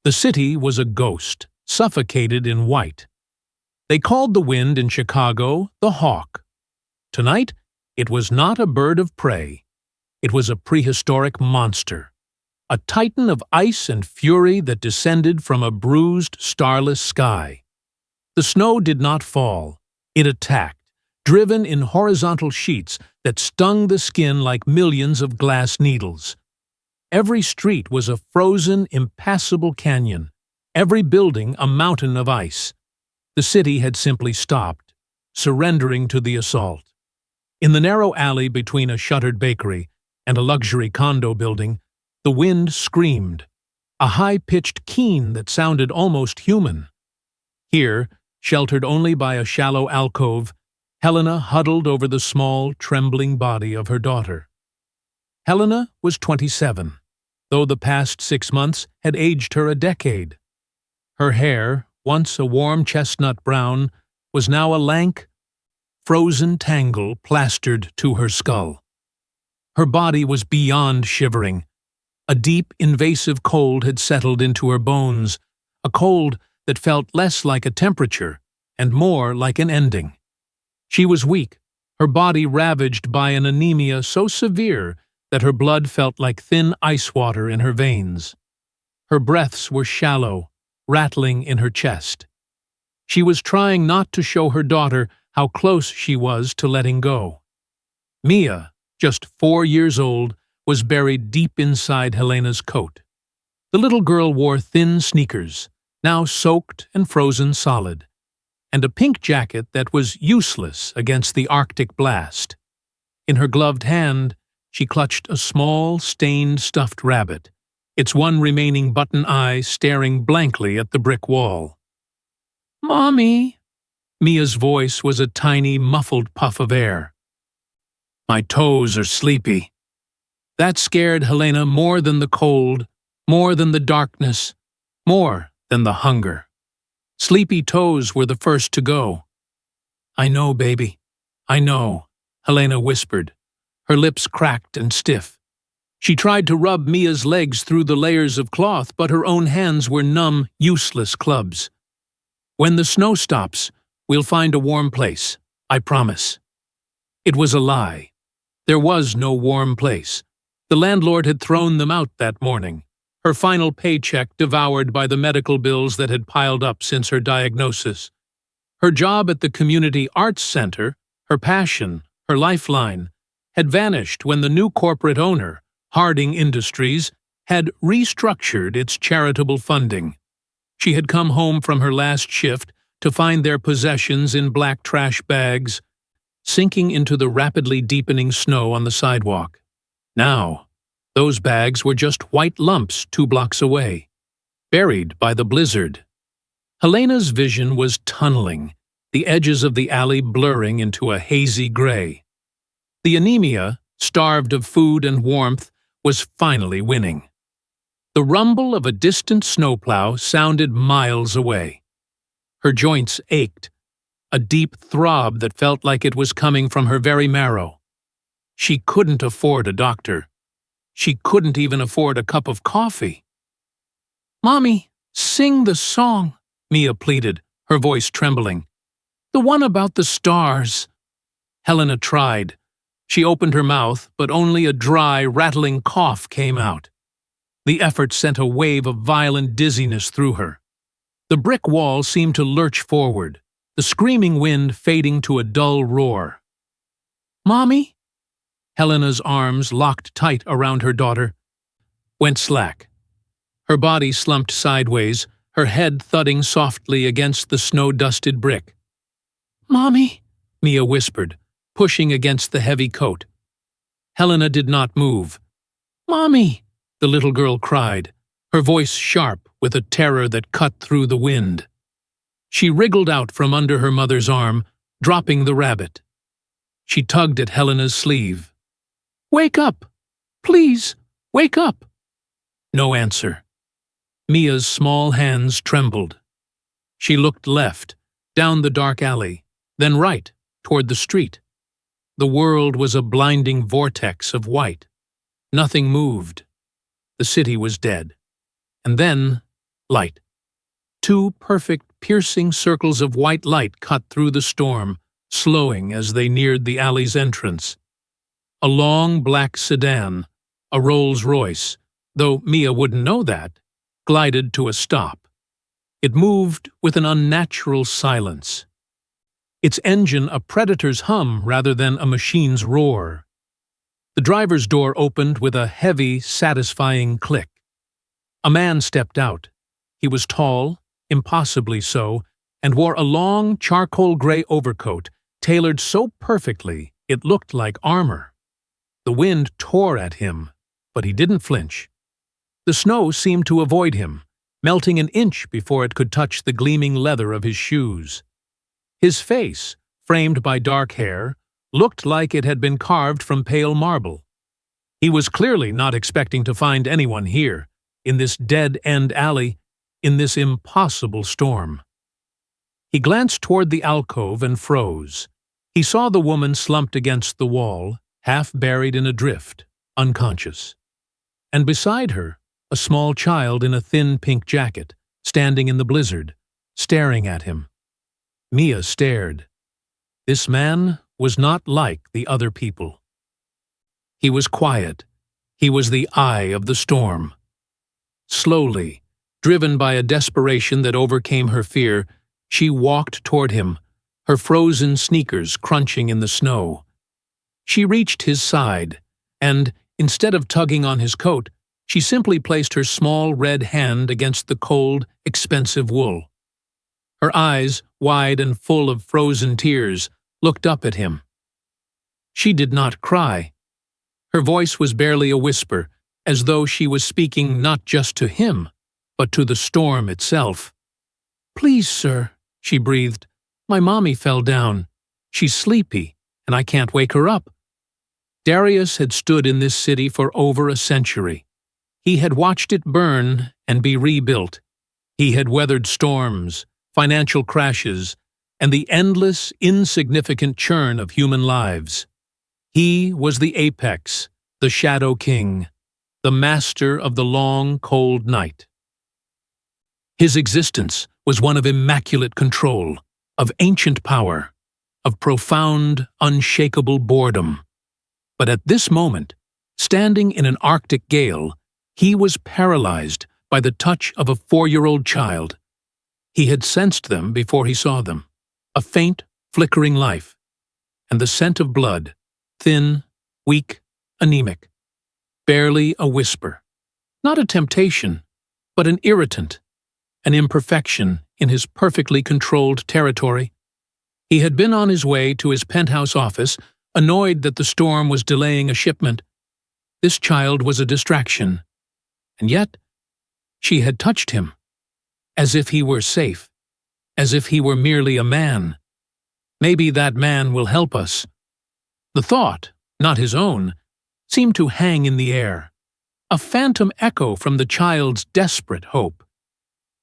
The city was a ghost, suffocated in white. They called the wind in Chicago the hawk. Tonight, it was not a bird of prey. It was a prehistoric monster, a titan of ice and fury that descended from a bruised, starless sky. The snow did not fall. It attacked, driven in horizontal sheets that stung the skin like millions of glass needles. Every street was a frozen, impassable canyon, every building a mountain of ice. The city had simply stopped, surrendering to the assault. In the narrow alley between a shuttered bakery and a luxury condo building, the wind screamed, a high-pitched keen that sounded almost human. Here, sheltered only by a shallow alcove, Helena huddled over the small, trembling body of her daughter. Helena was 27, though the past 6 months had aged her a decade. Her hair, once a warm chestnut brown, was now a lank, frozen tangle plastered to her skull. Her body was beyond shivering. A deep, invasive cold had settled into her bones, a cold that felt less like a temperature and more like an ending. She was weak, her body ravaged by an anemia so severe that her blood felt like thin ice water in her veins. Her breaths were shallow, rattling in her chest. She was trying not to show her daughter how close she was to letting go. Mia, just 4 years old, was buried deep inside Helena's coat. The little girl wore thin sneakers, now soaked and frozen solid, and a pink jacket that was useless against the Arctic blast. In her gloved hand, she clutched a small, stained stuffed rabbit, its one remaining button eye staring blankly at the brick wall. "Mommy!" Mia's voice was a tiny, muffled puff of air. "My toes are sleepy." That scared Helena more than the cold, more than the darkness, more than the hunger. Sleepy toes were the first to go. "I know, baby. I know," Helena whispered, her lips cracked and stiff. She tried to rub Mia's legs through the layers of cloth, but her own hands were numb, useless clubs. "When the snow stops, we'll find a warm place, I promise." It was a lie. There was no warm place. The landlord had thrown them out that morning, her final paycheck devoured by the medical bills that had piled up since her diagnosis. Her job at the community arts center, her passion, her lifeline, had vanished when the new corporate owner, Harding Industries, had restructured its charitable funding. She had come home from her last shift to find their possessions in black trash bags, sinking into the rapidly deepening snow on the sidewalk. Now, those bags were just white lumps 2 blocks away, buried by the blizzard. Helena's vision was tunneling, the edges of the alley blurring into a hazy gray. The anemia, starved of food and warmth, was finally winning. The rumble of a distant snowplow sounded miles away. Her joints ached, a deep throb that felt like it was coming from her very marrow. She couldn't afford a doctor. She couldn't even afford a cup of coffee. "Mommy, sing the song," Mia pleaded, her voice trembling. "The one about the stars." Helena tried. She opened her mouth, but only a dry, rattling cough came out. The effort sent a wave of violent dizziness through her. The brick wall seemed to lurch forward, the screaming wind fading to a dull roar. "Mommy?" Helena's arms, locked tight around her daughter, went slack. Her body slumped sideways, her head thudding softly against the snow-dusted brick. "Mommy?" Mia whispered, pushing against the heavy coat. Helena did not move. "Mommy!" the little girl cried, her voice sharp with a terror that cut through the wind. She wriggled out from under her mother's arm, dropping the rabbit. She tugged at Helena's sleeve. "Wake up! Please, wake up!" No answer. Mia's small hands trembled. She looked left, down the dark alley, then right, toward the street. The world was a blinding vortex of white. Nothing moved. The city was dead. And then light. Two perfect, piercing circles of white light cut through the storm, slowing as they neared the alley's entrance. A long black sedan, a Rolls-Royce, though Mia wouldn't know that, glided to a stop. It moved with an unnatural silence. Its engine a predator's hum rather than a machine's roar. The driver's door opened with a heavy, satisfying click. A man stepped out. He was tall, impossibly so, and wore a long, charcoal-gray overcoat, tailored so perfectly it looked like armor. The wind tore at him, but he didn't flinch. The snow seemed to avoid him, melting an inch before it could touch the gleaming leather of his shoes. His face, framed by dark hair, looked like it had been carved from pale marble. He was clearly not expecting to find anyone here, in this dead-end alley, in this impossible storm. He glanced toward the alcove and froze. He saw the woman slumped against the wall, half buried in a drift, unconscious. And beside her, a small child in a thin pink jacket, standing in the blizzard, staring at him. Mia stared. This man was not like the other people. He was quiet. He was the eye of the storm. Slowly, driven by a desperation that overcame her fear, she walked toward him, her frozen sneakers crunching in the snow. She reached his side, and, instead of tugging on his coat, she simply placed her small red hand against the cold, expensive wool. Her eyes, wide and full of frozen tears, looked up at him. She did not cry. Her voice was barely a whisper, as though she was speaking not just to him, but to the storm itself. "Please, sir," she breathed. "My mommy fell down. She's sleepy, and I can't wake her up." Darius had stood in this city for over a century. He had watched it burn and be rebuilt. He had weathered storms, financial crashes, and the endless, insignificant churn of human lives. He was the apex, the shadow king, the master of the long, cold night. His existence was one of immaculate control, of ancient power, of profound, unshakable boredom. But at this moment, standing in an Arctic gale, he was paralyzed by the touch of a 4-year-old child. He had sensed them before he saw them, a faint, flickering life, and the scent of blood, thin, weak, anemic, barely a whisper. Not a temptation, but an irritant, an imperfection in his perfectly controlled territory. He had been on his way to his penthouse office, annoyed that the storm was delaying a shipment. This child was a distraction. And yet, she had touched him, as if he were safe, as if he were merely a man. Maybe that man will help us. The thought, not his own, seemed to hang in the air, a phantom echo from the child's desperate hope.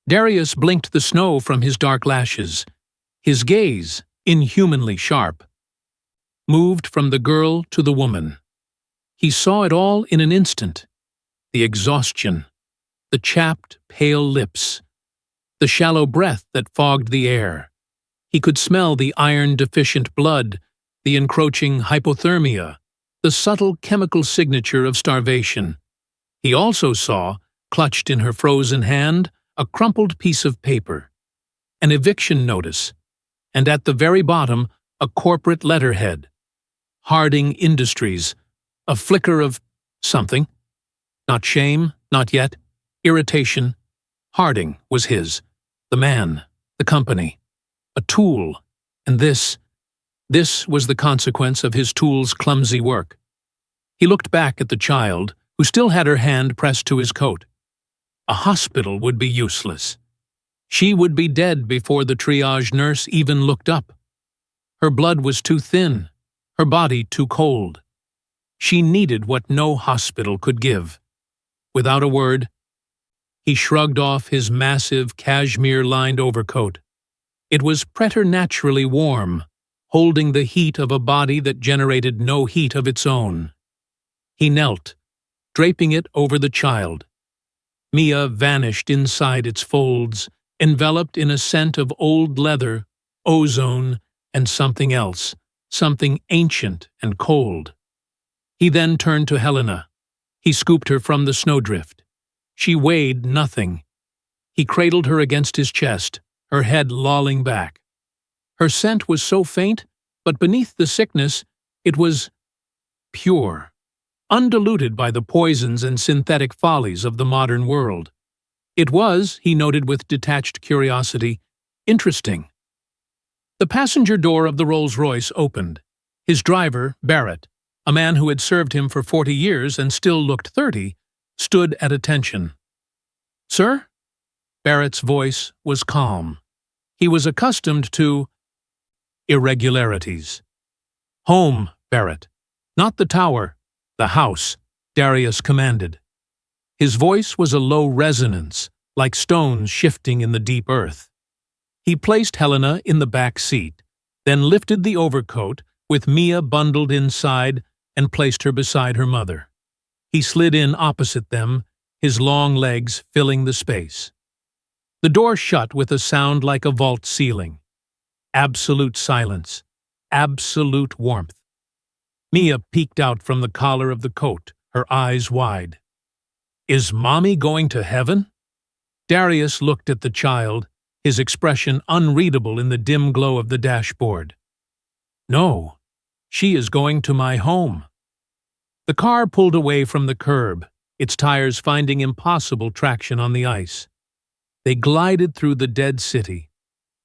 Darius blinked the snow from his dark lashes. His gaze, inhumanly sharp, moved from the girl to the woman. He saw it all in an instant. The exhaustion, the chapped, pale lips, the shallow breath that fogged the air. He could smell the iron-deficient blood, the encroaching hypothermia, the subtle chemical signature of starvation. He also saw, clutched in her frozen hand, a crumpled piece of paper, an eviction notice, and at the very bottom, a corporate letterhead. Harding Industries, a flicker of something. Not shame, not yet. Irritation. Harding was his. The man, the company. A tool. And this was the consequence of his tool's clumsy work. He looked back at the child, who still had her hand pressed to his coat. A hospital would be useless. She would be dead before the triage nurse even looked up. Her blood was too thin, her body too cold. She needed what no hospital could give. Without a word, he shrugged off his massive cashmere-lined overcoat. It was preternaturally warm, holding the heat of a body that generated no heat of its own. He knelt, draping it over the child. Mia vanished inside its folds, enveloped in a scent of old leather, ozone, and something else, something ancient and cold. He then turned to Helena. He scooped her from the snowdrift. She weighed nothing. He cradled her against his chest, her head lolling back. Her scent was so faint, but beneath the sickness, it was pure, undiluted by the poisons and synthetic follies of the modern world. It was, he noted with detached curiosity, interesting. The passenger door of the Rolls-Royce opened. His driver, Barrett, a man who had served him for 40 years and still looked 30, stood at attention. "Sir?" Barrett's voice was calm. He was accustomed to irregularities. "Home, Barrett. Not the tower, the house," Darius commanded. His voice was a low resonance, like stones shifting in the deep earth. He placed Helena in the back seat, then lifted the overcoat, with Mia bundled inside, and placed her beside her mother. He slid in opposite them, his long legs filling the space. The door shut with a sound like a vault ceiling. Absolute silence, absolute warmth. Mia peeked out from the collar of the coat, her eyes wide. "Is Mommy going to heaven?" Darius looked at the child, his expression unreadable in the dim glow of the dashboard. "No, she is going to my home." The car pulled away from the curb, its tires finding impossible traction on the ice. They glided through the dead city,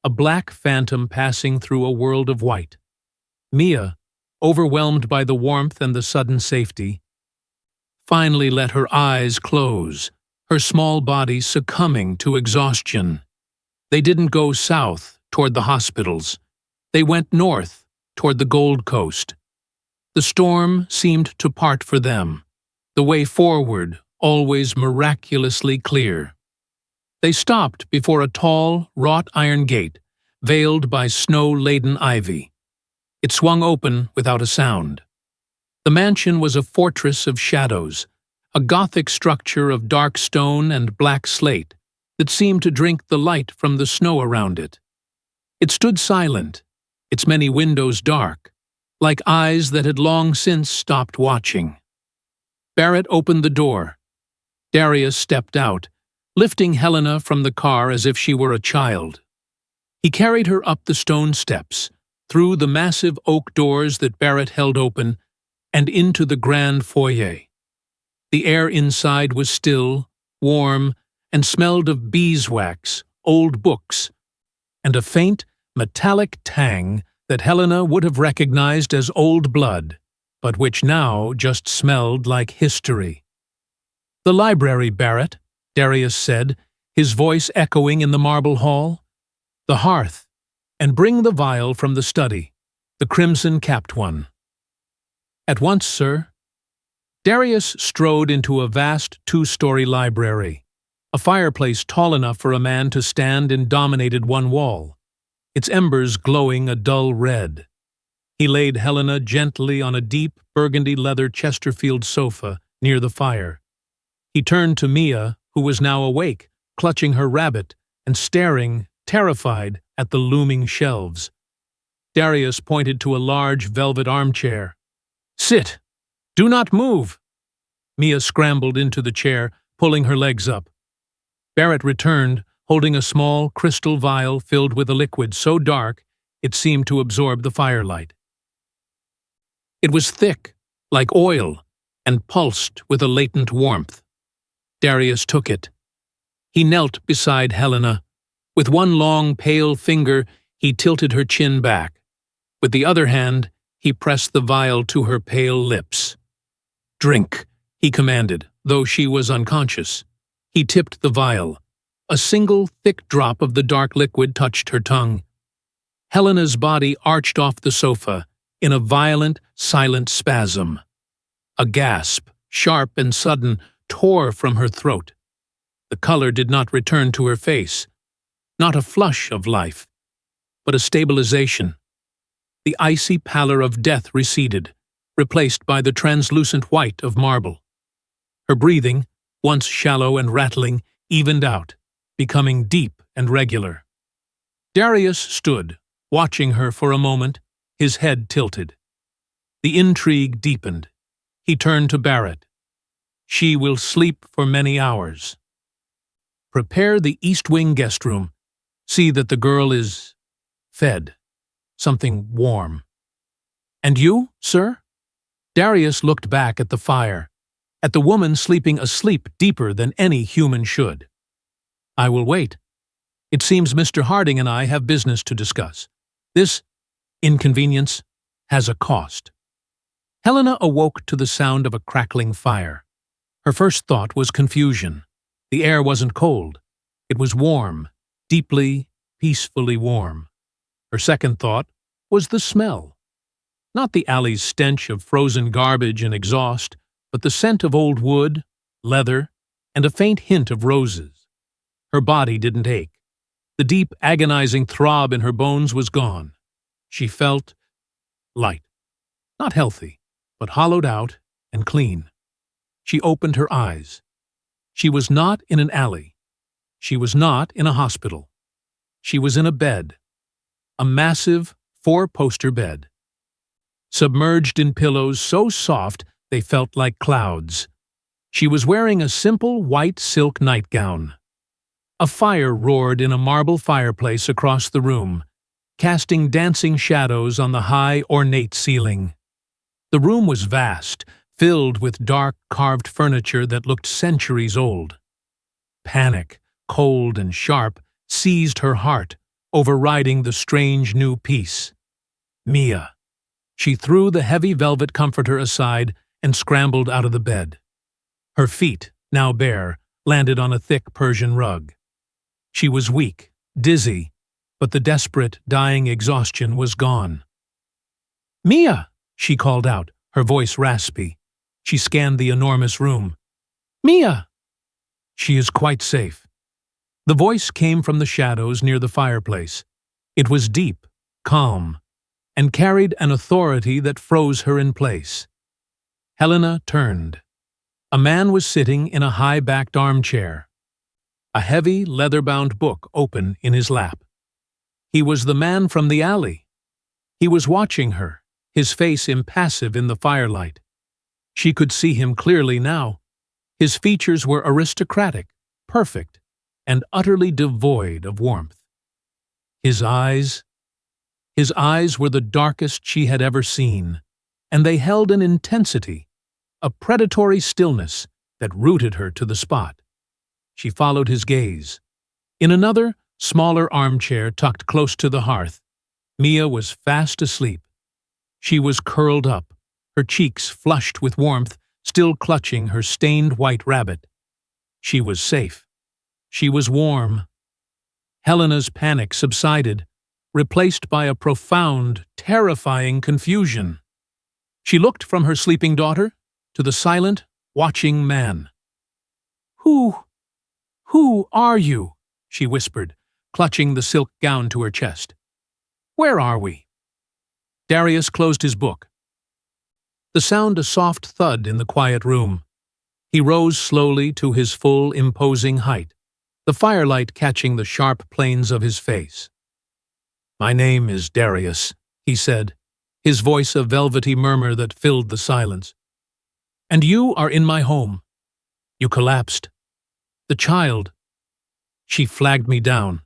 a black phantom passing through a world of white. Mia, overwhelmed by the warmth and the sudden safety, finally let her eyes close, her small body succumbing to exhaustion. They didn't go south, toward the hospitals. They went north, toward the Gold Coast. The storm seemed to part for them, the way forward always miraculously clear. They stopped before a tall, wrought iron gate, veiled by snow-laden ivy. It swung open without a sound. The mansion was a fortress of shadows, a Gothic structure of dark stone and black slate that seemed to drink the light from the snow around it. It stood silent, its many windows dark, like eyes that had long since stopped watching. Barrett opened the door. Darius stepped out, lifting Helena from the car as if she were a child. He carried her up the stone steps, through the massive oak doors that Barrett held open, and into the grand foyer. The air inside was still, warm, and smelled of beeswax, old books, and a faint, metallic tang that Helena would have recognized as old blood, but which now just smelled like history. "The library, Barrett," Darius said, his voice echoing in the marble hall. "The hearth, and bring the vial from the study, the crimson-capped one." "At once, sir." Darius strode into a vast two-story library. A fireplace tall enough for a man to stand in dominated one wall, its embers glowing a dull red. He laid Helena gently on a deep burgundy leather Chesterfield sofa near the fire. He turned to Mia, who was now awake, clutching her rabbit and staring, terrified, at the looming shelves. Darius pointed to a large velvet armchair. "Sit! Do not move!" Mia scrambled into the chair, pulling her legs up. Barrett returned, holding a small crystal vial filled with a liquid so dark it seemed to absorb the firelight. It was thick, like oil, and pulsed with a latent warmth. Darius took it. He knelt beside Helena. With one long, pale finger, he tilted her chin back. With the other hand, he pressed the vial to her pale lips. "Drink," he commanded, though she was unconscious. He tipped the vial. A single, thick drop of the dark liquid touched her tongue. Helena's body arched off the sofa, in a violent, silent spasm. A gasp, sharp and sudden, tore from her throat. The color did not return to her face. Not a flush of life, but a stabilization. The icy pallor of death receded, replaced by the translucent white of marble. Her breathing, once shallow and rattling, evened out, becoming deep and regular. Darius stood, watching her for a moment, his head tilted. The intrigue deepened. He turned to Barrett. "She will sleep for many hours. Prepare the East Wing guest room. See that the girl is fed. Something warm. And you, sir?" Darius looked back at the fire, at the woman sleeping a sleep deeper than any human should. "I will wait. It seems Mr. Harding and I have business to discuss. This inconvenience has a cost." Helena awoke to the sound of a crackling fire. Her first thought was confusion. The air wasn't cold. It was warm, deeply, peacefully warm. Her second thought was the smell. Not the alley's stench of frozen garbage and exhaust, but the scent of old wood, leather, and a faint hint of roses. Her body didn't ache. The deep, agonizing throb in her bones was gone. She felt light. Not healthy, but hollowed out and clean. She opened her eyes. She was not in an alley. She was not in a hospital. She was in a bed. A massive, four-poster bed. Submerged in pillows so soft they felt like clouds. She was wearing a simple white silk nightgown. A fire roared in a marble fireplace across the room, casting dancing shadows on the high, ornate ceiling. The room was vast, filled with dark, carved furniture that looked centuries old. Panic, cold and sharp, seized her heart, overriding the strange new peace. Mia. She threw the heavy velvet comforter aside and scrambled out of the bed. Her feet, now bare, landed on a thick Persian rug. She was weak, dizzy, but the desperate, dying exhaustion was gone. "Mia!" she called out, her voice raspy. She scanned the enormous room. "Mia!" "She is quite safe." The voice came from the shadows near the fireplace. It was deep, calm, and carried an authority that froze her in place. Helena turned. A man was sitting in a high-backed armchair, a heavy, leather-bound book open in his lap. He was the man from the alley. He was watching her, his face impassive in the firelight. She could see him clearly now. His features were aristocratic, perfect, and utterly devoid of warmth. His eyes were the darkest she had ever seen, and they held an intensity, a predatory stillness that rooted her to the spot. She followed his gaze. In another, smaller armchair tucked close to the hearth, Mia was fast asleep. She was curled up, her cheeks flushed with warmth, still clutching her stained white rabbit. She was safe. She was warm. Helena's panic subsided, replaced by a profound, terrifying confusion. She looked from her sleeping daughter to the silent, watching man. Who are you?" she whispered, clutching the silk gown to her chest. "Where are we?" Darius closed his book. The sound a soft thud in the quiet room. He rose slowly to his full, imposing height, the firelight catching the sharp planes of his face. "My name is Darius," he said, his voice a velvety murmur that filled the silence. "And you are in my home. You collapsed. The child. She flagged me down."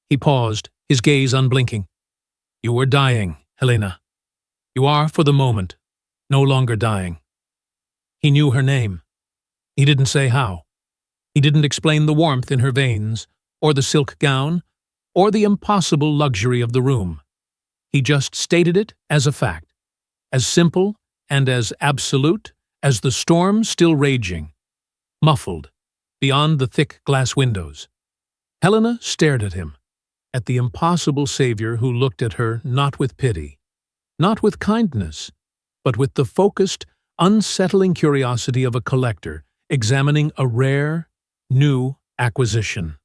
He paused, his gaze unblinking. "You were dying, Helena. You are, for the moment, no longer dying." He knew her name. He didn't say how. He didn't explain the warmth in her veins, or the silk gown, or the impossible luxury of the room. He just stated it as a fact, as simple and as absolute as the storm still raging, muffled, beyond the thick glass windows. Helena stared at him, at the impossible savior who looked at her not with pity, not with kindness, but with the focused, unsettling curiosity of a collector examining a rare, new acquisition.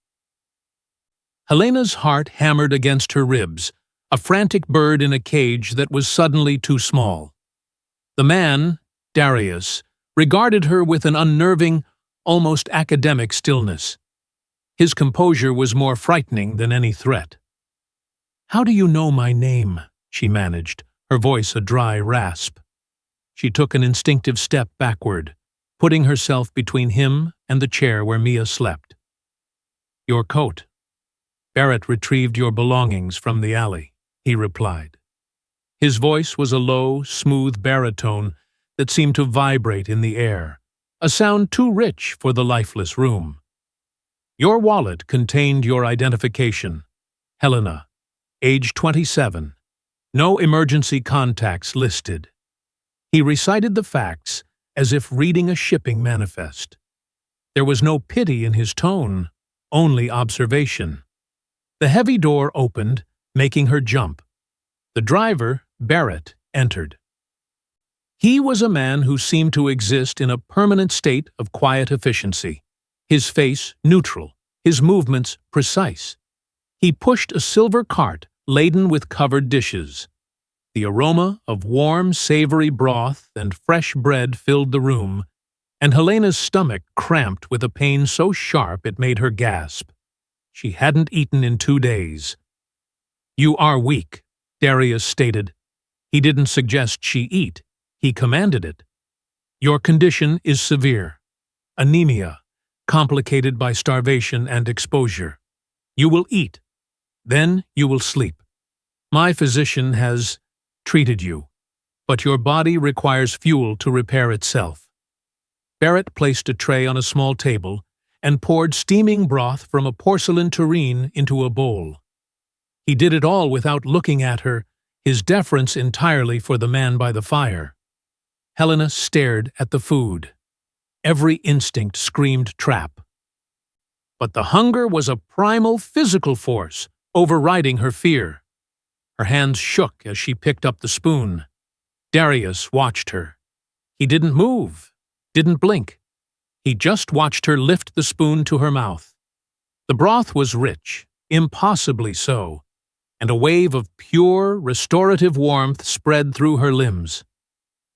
Helena's heart hammered against her ribs, a frantic bird in a cage that was suddenly too small. The man, Darius, regarded her with an unnerving, almost academic stillness. His composure was more frightening than any threat. "How do you know my name?" she managed, her voice a dry rasp. She took an instinctive step backward, putting herself between him and the chair where Mia slept. "Your coat. Barrett retrieved your belongings from the alley," he replied. His voice was a low, smooth baritone that seemed to vibrate in the air, a sound too rich for the lifeless room. "Your wallet contained your identification. Helena, age 27. No emergency contacts listed." He recited the facts as if reading a shipping manifest. There was no pity in his tone, only observation. The heavy door opened, making her jump. The driver, Barrett, entered. He was a man who seemed to exist in a permanent state of quiet efficiency, his face neutral, his movements precise. He pushed a silver cart laden with covered dishes. The aroma of warm, savory broth and fresh bread filled the room, and Helena's stomach cramped with a pain so sharp it made her gasp. She hadn't eaten in 2 days. "You are weak," Darius stated. He didn't suggest she eat. He commanded it. "Your condition is severe. Anemia, complicated by starvation and exposure. You will eat. Then you will sleep. My physician has treated you, but your body requires fuel to repair itself." Barrett placed a tray on a small table and poured steaming broth from a porcelain tureen into a bowl. He did it all without looking at her, his deference entirely for the man by the fire. Helena stared at the food. Every instinct screamed trap. But the hunger was a primal physical force, overriding her fear. Her hands shook as she picked up the spoon. Darius watched her. He didn't move, didn't blink. He just watched her lift the spoon to her mouth. The broth was rich, impossibly so, and a wave of pure, restorative warmth spread through her limbs.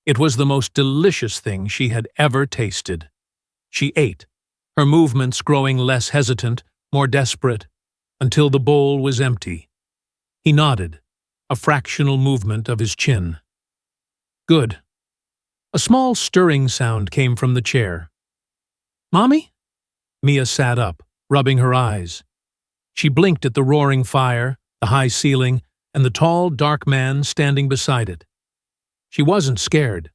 It was the most delicious thing she had ever tasted. She ate, her movements growing less hesitant, more desperate, until the bowl was empty. He nodded, a fractional movement of his chin. "Good." A small stirring sound came from the chair. "Mommy?" Mia sat up, rubbing her eyes. She blinked at the roaring fire, the high ceiling, and the tall, dark man standing beside it. She wasn't scared.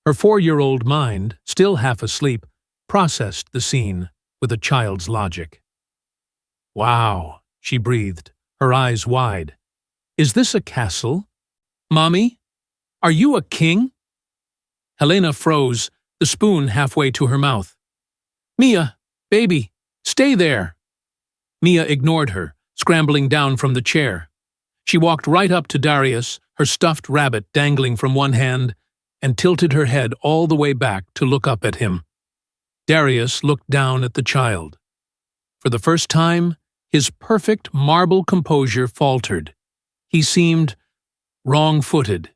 Her 4-year-old mind, still half asleep, processed the scene with a child's logic. "Wow," she breathed, her eyes wide. "Is this a castle? Mommy? Are you a king?" Helena froze, the spoon halfway to her mouth. "Mia, baby, stay there." Mia ignored her, scrambling down from the chair. She walked right up to Darius, her stuffed rabbit dangling from one hand, and tilted her head all the way back to look up at him. Darius looked down at the child. For the first time, his perfect marble composure faltered. He seemed wrong-footed.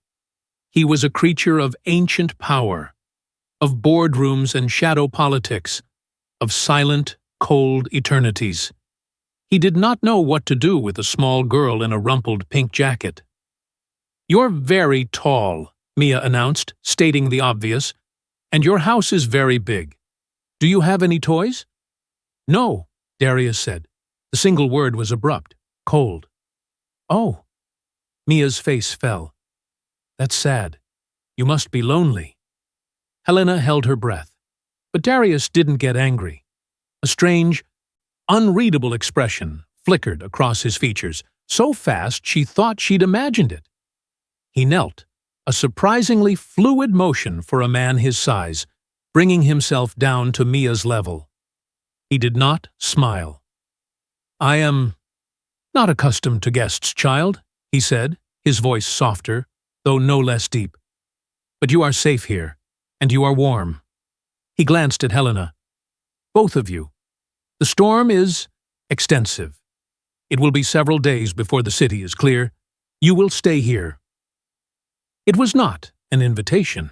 He was a creature of ancient power, of boardrooms and shadow politics, of silent, cold eternities. He did not know what to do with a small girl in a rumpled pink jacket. "You're very tall," Mia announced, stating the obvious, "and your house is very big. Do you have any toys?" "No," Darius said. The single word was abrupt, cold. "Oh." Mia's face fell. "That's sad. You must be lonely." Helena held her breath. But Darius didn't get angry. A strange, unreadable expression flickered across his features, so fast she thought she'd imagined it. He knelt, a surprisingly fluid motion for a man his size, bringing himself down to Mia's level. He did not smile. "I am not accustomed to guests, child," he said, his voice softer, though no less deep. "But you are safe here, and you are warm." He glanced at Helena. "Both of you. The storm is extensive. It will be several days before the city is clear. You will stay here." It was not an invitation.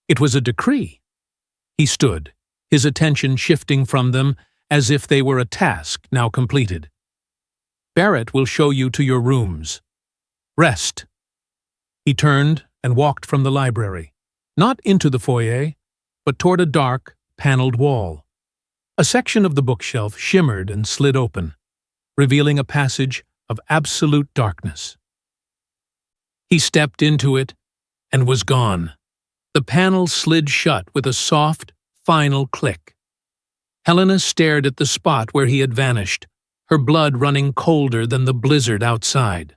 It was a decree. He stood, his attention shifting from them as if they were a task now completed. "Barrett will show you to your rooms. Rest." He turned and walked from the library, not into the foyer, but toward a dark, paneled wall. A section of the bookshelf shimmered and slid open, revealing a passage of absolute darkness. He stepped into it and was gone. The panel slid shut with a soft, final click. Helena stared at the spot where he had vanished, her blood running colder than the blizzard outside.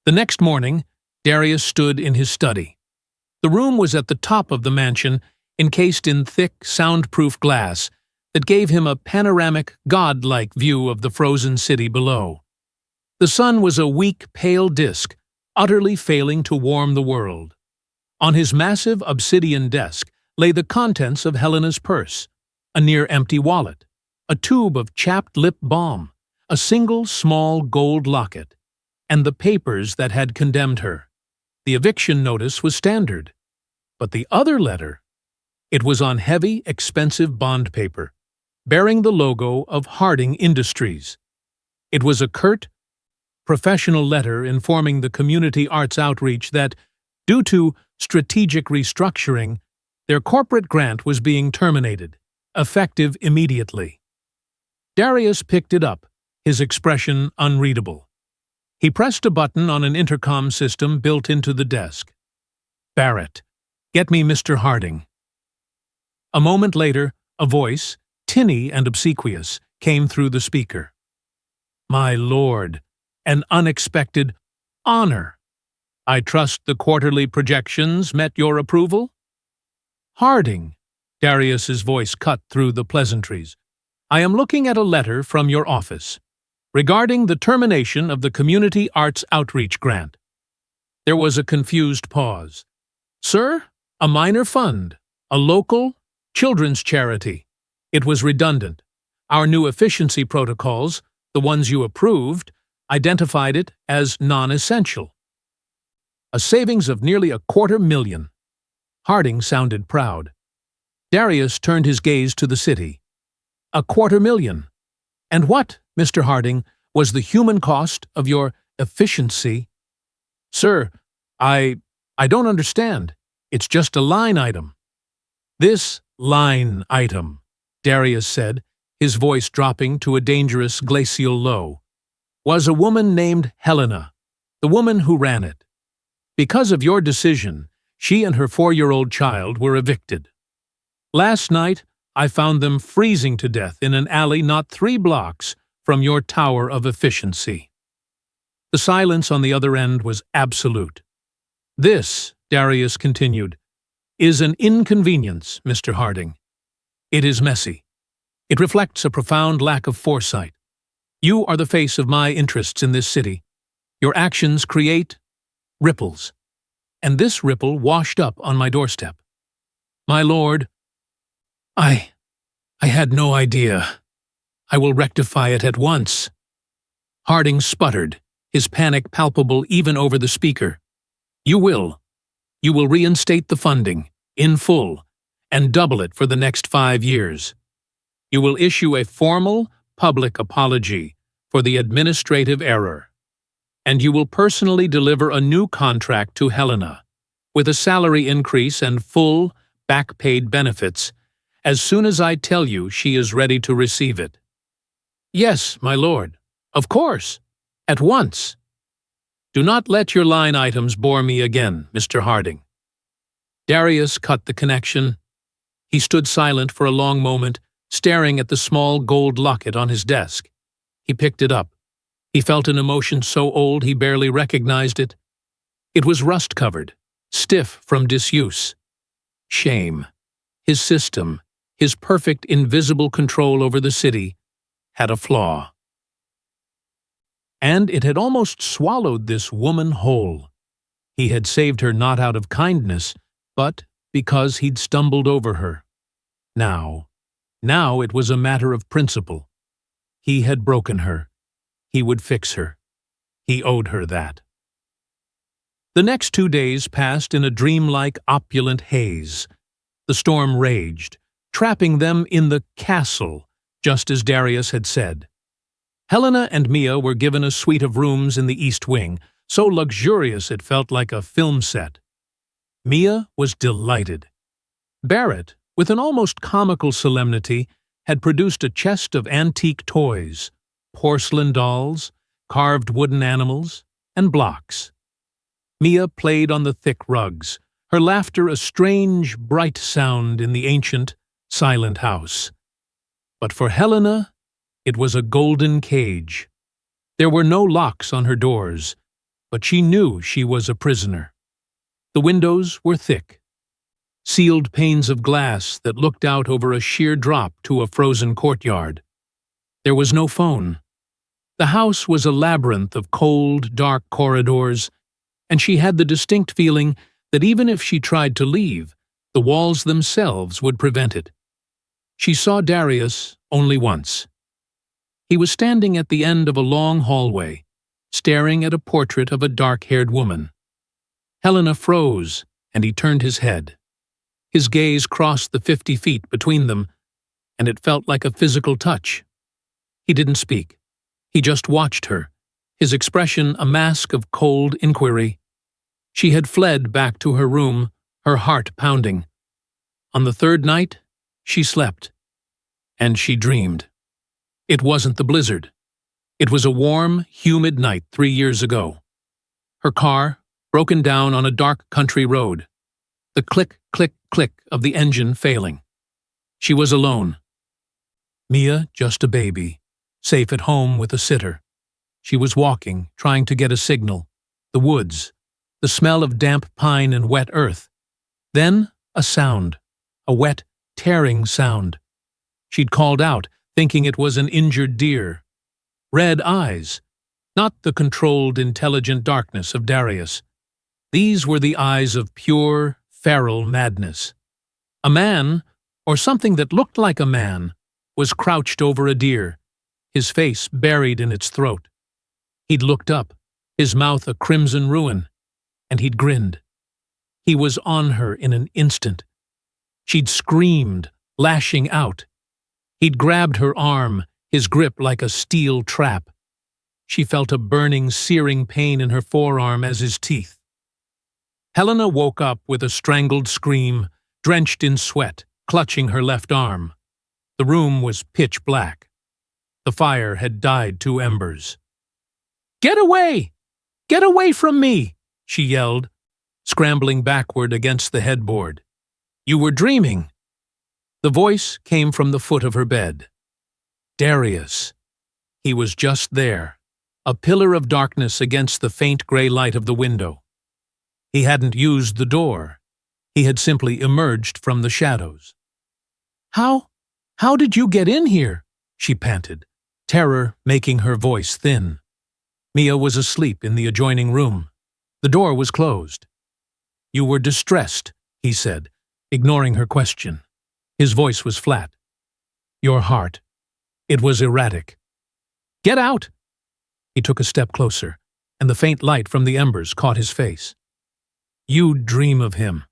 The next morning, Darius stood in his study. The room was at the top of the mansion, encased in thick, soundproof glass that gave him a panoramic, god-like view of the frozen city below. The sun was a weak, pale disk, utterly failing to warm the world. On his massive obsidian desk lay the contents of Helena's purse, a near-empty wallet, a tube of chapped lip balm, a single small gold locket, and the papers that had condemned her. The eviction notice was standard. But the other letter, it was on heavy, expensive bond paper, bearing the logo of Harding Industries. It was a curt, professional letter informing the community arts outreach that, due to strategic restructuring, their corporate grant was being terminated, effective immediately. Darius picked it up, his expression unreadable. He pressed a button on an intercom system built into the desk. "Barrett, get me Mr. Harding." A moment later, a voice, tinny and obsequious, came through the speaker. "My lord, an unexpected honor. I trust the quarterly projections met your approval?" "Harding," Darius's voice cut through the pleasantries, "I am looking at a letter from your office regarding the termination of the Community Arts Outreach Grant." There was a confused pause. "Sir, a minor fund, a local children's charity." It was redundant. Our new efficiency protocols, the ones you approved, identified it as non-essential. "A savings of nearly $250,000. Harding sounded proud. Darius turned his gaze to the city. $250,000. And what, Mr. Harding, was the human cost of your efficiency? "Sir, I don't understand. It's just a line item." "This line item," Darius said, his voice dropping to a dangerous glacial low, "was a woman named Helena, the woman who ran it. Because of your decision, she and her 4-year-old child were evicted. Last night, I found them freezing to death in an alley not 3 blocks from your tower of efficiency." The silence on the other end was absolute. "This," Darius continued, "is an inconvenience, Mr. Harding. It is messy. It reflects a profound lack of foresight. You are the face of my interests in this city. Your actions create ripples. And this ripple washed up on my doorstep. My lord, I had no idea. I will rectify it at once." Harding sputtered, his panic palpable even over the speaker. "You will. You will reinstate the funding, in full, and double it for the next 5 years. You will issue a formal, public apology for the administrative error. And you will personally deliver a new contract to Helena, with a salary increase and full, back-paid benefits, as soon as I tell you she is ready to receive it." "Yes, my lord. Of course. At once." "Do not let your line items bore me again, Mr. Harding." Darius cut the connection. He stood silent for a long moment, staring at the small gold locket on his desk. He picked it up. He felt an emotion so old he barely recognized it. It was rust-covered, stiff from disuse. Shame. His system, his perfect invisible control over the city, had a flaw. And it had almost swallowed this woman whole. He had saved her not out of kindness, but because he'd stumbled over her. Now it was a matter of principle. He had broken her. He would fix her. He owed her that. The next 2 days passed in a dreamlike, opulent haze. The storm raged, trapping them in the castle, just as Darius had said. Helena and Mia were given a suite of rooms in the East Wing, so luxurious it felt like a film set. Mia was delighted. Barrett, with an almost comical solemnity, had produced a chest of antique toys, porcelain dolls, carved wooden animals, and blocks. Mia played on the thick rugs, her laughter a strange, bright sound in the ancient, silent house. But for Helena, it was a golden cage. There were no locks on her doors, but she knew she was a prisoner. The windows were thick, sealed panes of glass that looked out over a sheer drop to a frozen courtyard. There was no phone. The house was a labyrinth of cold, dark corridors, and she had the distinct feeling that even if she tried to leave, the walls themselves would prevent it. She saw Darius only once. He was standing at the end of a long hallway, staring at a portrait of a dark-haired woman. Helena froze, and he turned his head. His gaze crossed the 50 feet between them, and it felt like a physical touch. He didn't speak. He just watched her, his expression a mask of cold inquiry. She had fled back to her room, her heart pounding. On the third night, she slept. And she dreamed. It wasn't the blizzard. It was a warm, humid night 3 years ago. Her car, broken down on a dark country road. The click, click, click of the engine failing. She was alone. Mia, just a baby, safe at home with a sitter. She was walking, trying to get a signal. The woods, the smell of damp pine and wet earth. Then a sound, a wet, tearing sound. She'd called out, thinking it was an injured deer. Red eyes, not the controlled, intelligent darkness of Darius. These were the eyes of pure, feral madness. A man, or something that looked like a man, was crouched over a deer, his face buried in its throat. He'd looked up, his mouth a crimson ruin, and he'd grinned. He was on her in an instant. She'd screamed, lashing out. He'd grabbed her arm, his grip like a steel trap. She felt a burning, searing pain in her forearm as his teeth. Helena woke up with a strangled scream, drenched in sweat, clutching her left arm. The room was pitch black. The fire had died to embers. "Get away! Get away from me!" she yelled, scrambling backward against the headboard. "You were dreaming." The voice came from the foot of her bed. Darius. He was just there, a pillar of darkness against the faint gray light of the window. He hadn't used the door. He had simply emerged from the shadows. How did you get in here?" she panted, terror making her voice thin. Mia was asleep in the adjoining room. The door was closed. "You were distressed," he said, ignoring her question. His voice was flat. "Your heart. It was erratic." "Get out!" He took a step closer, and the faint light from the embers caught his face. "You dream of him."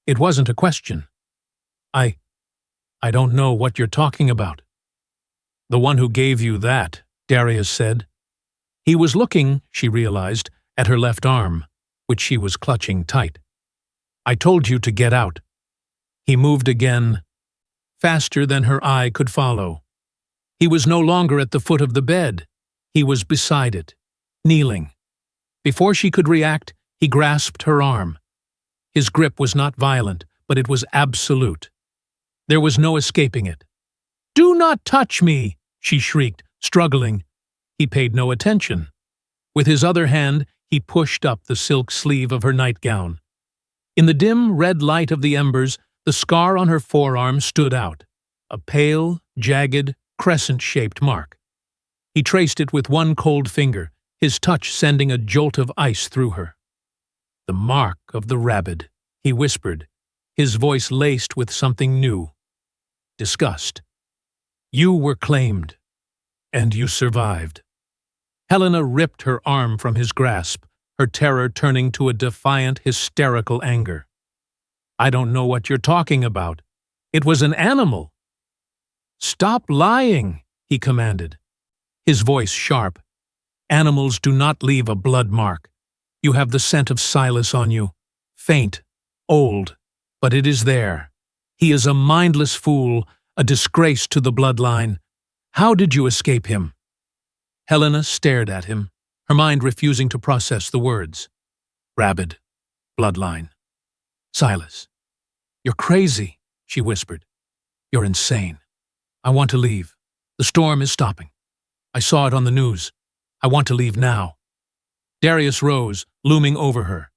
It wasn't a question. I don't know what you're talking about." "The one who gave you that," Darius said. He was looking, she realized, at her left arm, which she was clutching tight. "I told you to get out." He moved again, faster than her eye could follow. He was no longer at the foot of the bed. He was beside it, kneeling. Before she could react, he grasped her arm. His grip was not violent, but it was absolute. There was no escaping it. "Do not touch me!" she shrieked, struggling. He paid no attention. With his other hand, he pushed up the silk sleeve of her nightgown. In the dim red light of the embers, the scar on her forearm stood out, a pale, jagged, crescent-shaped mark. He traced it with one cold finger, his touch sending a jolt of ice through her. "The mark of the rabid," he whispered, his voice laced with something new. Disgust. "You were claimed, and you survived." Helena ripped her arm from his grasp, her terror turning to a defiant, hysterical anger. "I don't know what you're talking about." It was an animal. "Stop lying," he commanded, his voice sharp. "Animals do not leave a blood mark. You have the scent of Silas on you. Faint, old, but it is there. He is a mindless fool, a disgrace to the bloodline. How did you escape him?" Helena stared at him, her mind refusing to process the words. Rabid, bloodline, Silas. "You're crazy," she whispered. "You're insane. I want to leave. The storm is stopping. I saw it on the news. I want to leave now." Darius rose, looming over her.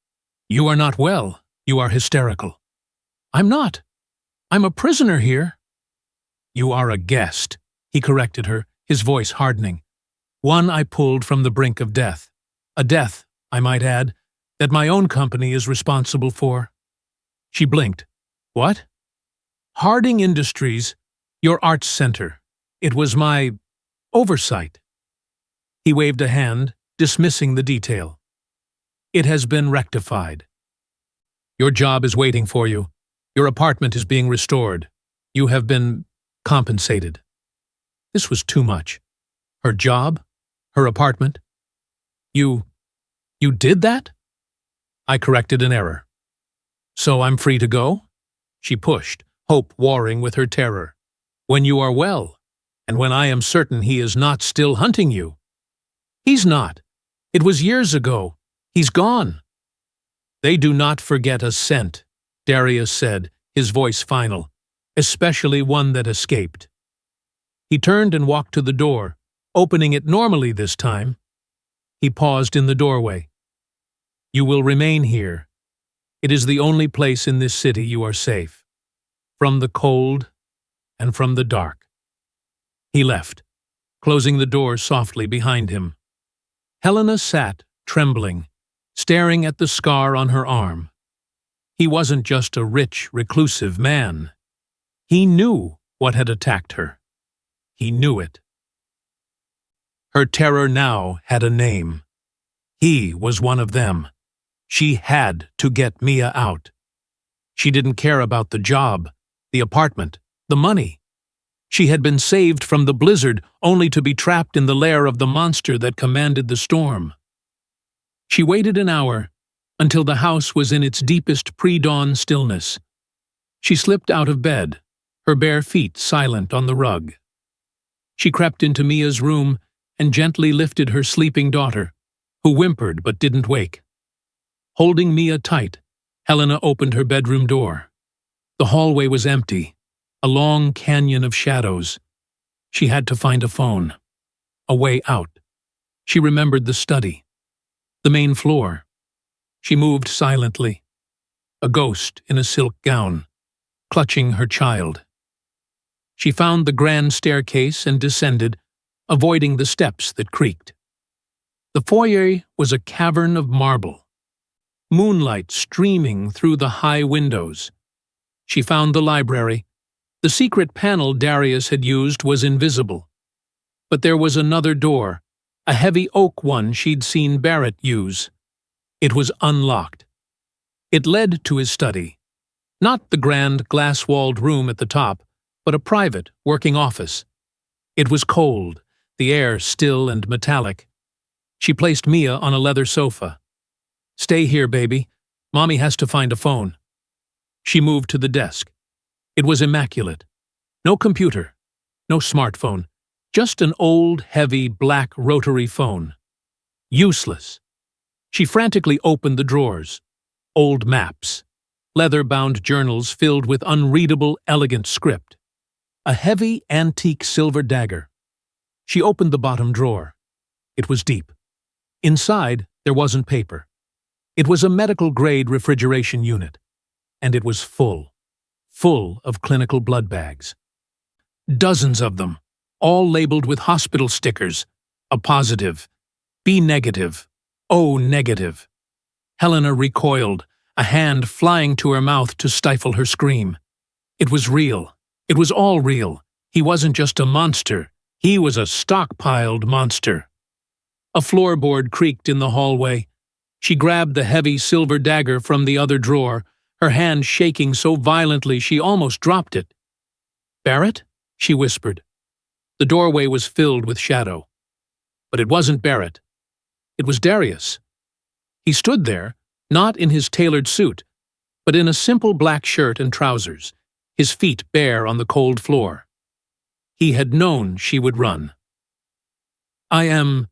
"You are not well. You are hysterical." "I'm not. I'm a prisoner here." "You are a guest," he corrected her, his voice hardening. "One I pulled from the brink of death. A death, I might add, that my own company is responsible for." She blinked. "What?" "Harding Industries, your arts center. It was my oversight." He waved a hand, dismissing the detail. "It has been rectified. Your job is waiting for you. Your apartment is being restored. You have been compensated." This was too much. Her job? Her apartment? You did that?" "I corrected an error." "So I'm free to go?" She pushed, hope warring with her terror. "When you are well, and when I am certain he is not still hunting you." "He's not. It was years ago. He's gone." "They do not forget a scent," Darius said, his voice final, "especially one that escaped." He turned and walked to the door, opening it normally this time. He paused in the doorway. "You will remain here. It is the only place in this city you are safe. From the cold and from the dark." He left, closing the door softly behind him. Helena sat, trembling, staring at the scar on her arm. He wasn't just a rich, reclusive man. He knew what had attacked her. He knew it. Her terror now had a name. He was one of them. She had to get Mia out. She didn't care about the job, the apartment, the money. She had been saved from the blizzard only to be trapped in the lair of the monster that commanded the storm. She waited an hour, until the house was in its deepest pre-dawn stillness. She slipped out of bed, her bare feet silent on the rug. She crept into Mia's room and gently lifted her sleeping daughter, who whimpered but didn't wake. Holding Mia tight, Helena opened her bedroom door. The hallway was empty, a long canyon of shadows. She had to find a phone, a way out. She remembered the study, the main floor. She moved silently, a ghost in a silk gown, clutching her child. She found the grand staircase and descended, avoiding the steps that creaked. The foyer was a cavern of marble, moonlight streaming through the high windows. She found the library. The secret panel Darius had used was invisible. But there was another door, a heavy oak one she'd seen Barrett use. It was unlocked. It led to his study. Not the grand glass-walled room at the top, but a private, working office. It was cold, the air still and metallic. She placed Mia on a leather sofa. "Stay here, baby. Mommy has to find a phone." She moved to the desk. It was immaculate. No computer, no smartphone, just an old, heavy, black rotary phone. Useless. She frantically opened the drawers. Old maps. Leather-bound journals filled with unreadable, elegant script. A heavy, antique silver dagger. She opened the bottom drawer. It was deep. Inside, there wasn't paper. It was a medical-grade refrigeration unit, and it was full of clinical blood bags. Dozens of them, all labeled with hospital stickers. A positive, B negative, O negative. Helena recoiled, a hand flying to her mouth to stifle her scream. It was real. It was all real. He wasn't just a monster. He was a stockpiled monster. A floorboard creaked in the hallway. She grabbed the heavy silver dagger from the other drawer, her hand shaking so violently she almost dropped it. "Barrett?" she whispered. The doorway was filled with shadow. But it wasn't Barrett. It was Darius. He stood there, not in his tailored suit, but in a simple black shirt and trousers, his feet bare on the cold floor. He had known she would run. "I am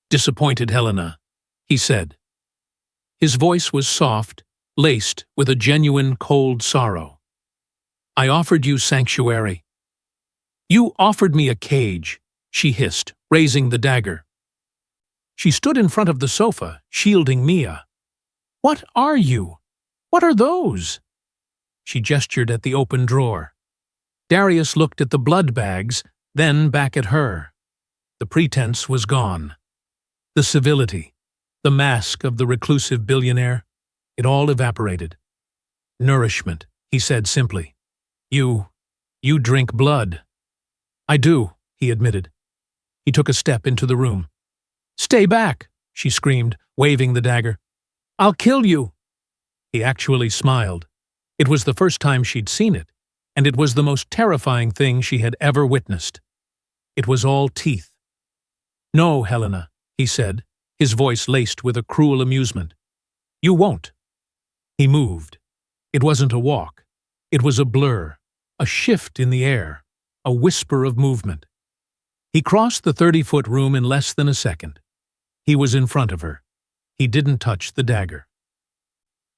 disappointed, Helena," he said. His voice was soft, laced with a genuine cold sorrow. "I offered you sanctuary." "You offered me a cage," she hissed, raising the dagger. She stood in front of the sofa, shielding Mia. "What are you? What are those?" She gestured at the open drawer. Darius looked at the blood bags, then back at her. The pretense was gone. The civility, the mask of the reclusive billionaire, it all evaporated. "Nourishment," he said simply. You drink blood." "I do," he admitted. He took a step into the room. "Stay back," she screamed, waving the dagger. "I'll kill you." He actually smiled. It was the first time she'd seen it, and it was the most terrifying thing she had ever witnessed. It was all teeth. "No, Helena," he said, his voice laced with a cruel amusement. "You won't." He moved. It wasn't a walk. It was a blur, a shift in the air, a whisper of movement. He crossed the 30-foot room in less than a second. He was in front of her. He didn't touch the dagger.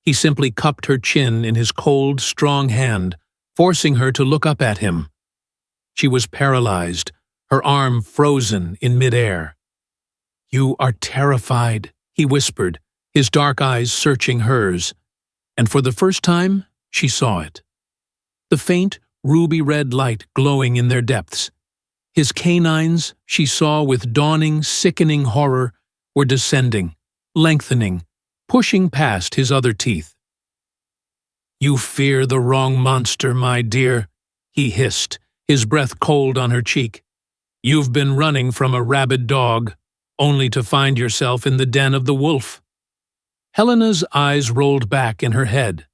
He simply cupped her chin in his cold, strong hand, forcing her to look up at him. She was paralyzed, her arm frozen in midair. "You are terrified," he whispered, his dark eyes searching hers, and for the first time she saw it. The faint, ruby-red light glowing in their depths. His canines, she saw with dawning, sickening horror, were descending, lengthening, pushing past his other teeth. "You fear the wrong monster, my dear," he hissed, his breath cold on her cheek. "You've been running from a rabid dog, only to find yourself in the den of the wolf." Helena's eyes rolled back in her head.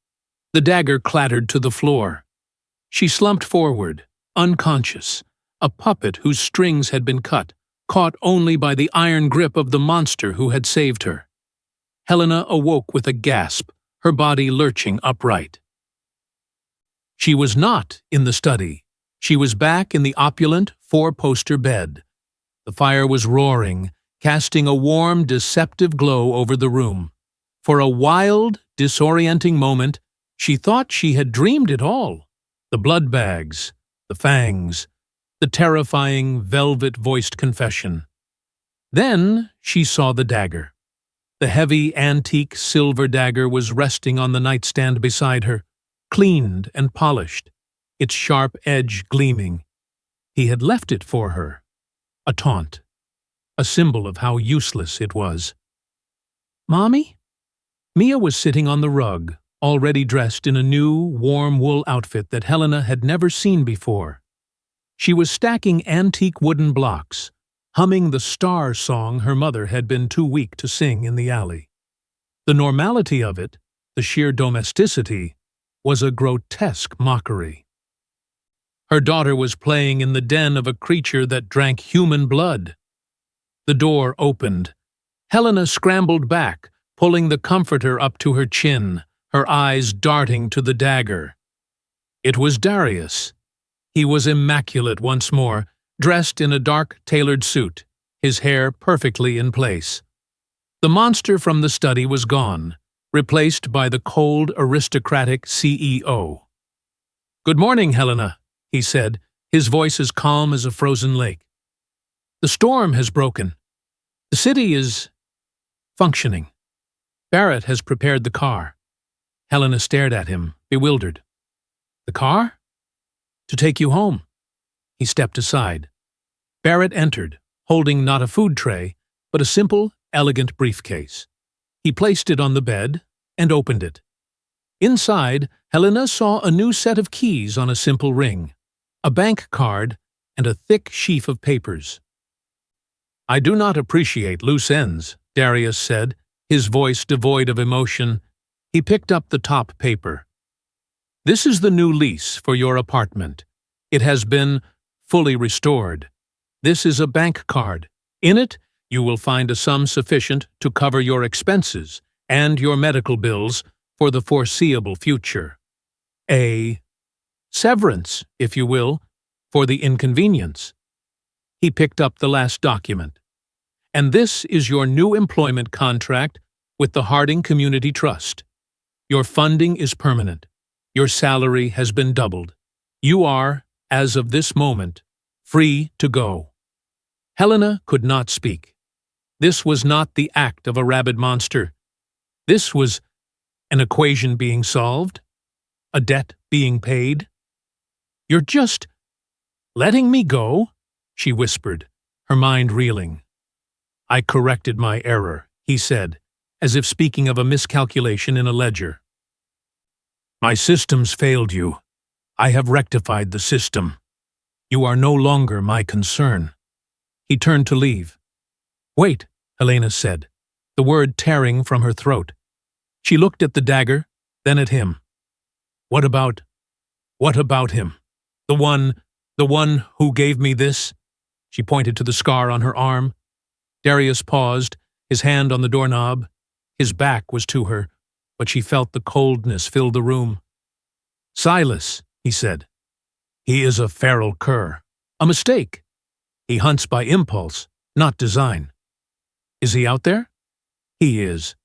The dagger clattered to the floor. She slumped forward, unconscious, a puppet whose strings had been cut, caught only by the iron grip of the monster who had saved her. Helena awoke with a gasp, her body lurching upright. She was not in the study. She was back in the opulent, four-poster bed. The fire was roaring, casting a warm, deceptive glow over the room. For a wild, disorienting moment, she thought she had dreamed it all. The blood bags, the fangs, the terrifying, velvet-voiced confession. Then she saw the dagger. The heavy, antique silver dagger was resting on the nightstand beside her, cleaned and polished, its sharp edge gleaming. He had left it for her. A taunt. A symbol of how useless it was. "Mommy?" Mia was sitting on the rug, already dressed in a new, warm wool outfit that Helena had never seen before. She was stacking antique wooden blocks, humming the star song her mother had been too weak to sing in the alley. The normality of it, the sheer domesticity, was a grotesque mockery. Her daughter was playing in the den of a creature that drank human blood. The door opened. Helena scrambled back, pulling the comforter up to her chin, her eyes darting to the dagger. It was Darius. He was immaculate once more, dressed in a dark, tailored suit, his hair perfectly in place. The monster from the study was gone, replaced by the cold, aristocratic CEO. "Good morning, Helena," he said, his voice as calm as a frozen lake. "The storm has broken. The city is functioning. Barrett has prepared the car." Helena stared at him, bewildered. "The car?" "To take you home." He stepped aside. Barrett entered, holding not a food tray, but a simple, elegant briefcase. He placed it on the bed and opened it. Inside, Helena saw a new set of keys on a simple ring, a bank card, and a thick sheaf of papers. "I do not appreciate loose ends," Darius said, his voice devoid of emotion. He picked up the top paper. "This is the new lease for your apartment. It has been fully restored. This is a bank card. In it, you will find a sum sufficient to cover your expenses and your medical bills for the foreseeable future. A severance, if you will, for the inconvenience. He picked up the last document. And this is your new employment contract with the Harding Community Trust. Your funding is permanent. Your salary has been doubled. You are, as of this moment, free to go. Helena could not speak. This was not the act of a rabid monster. This was an equation being solved, a debt being paid. You're just letting me go? She whispered, her mind reeling. I corrected my error, he said, as if speaking of a miscalculation in a ledger. My systems failed you. I have rectified the system. You are no longer my concern. He turned to leave. Wait, Helena said, the word tearing from her throat. She looked at the dagger, then at him. What about him? The one who gave me this? She pointed to the scar on her arm. Darius paused, his hand on the doorknob. His back was to her, but she felt the coldness fill the room. Silas, he said. He is a feral cur. A mistake. He hunts by impulse, not design. Is he out there? He is.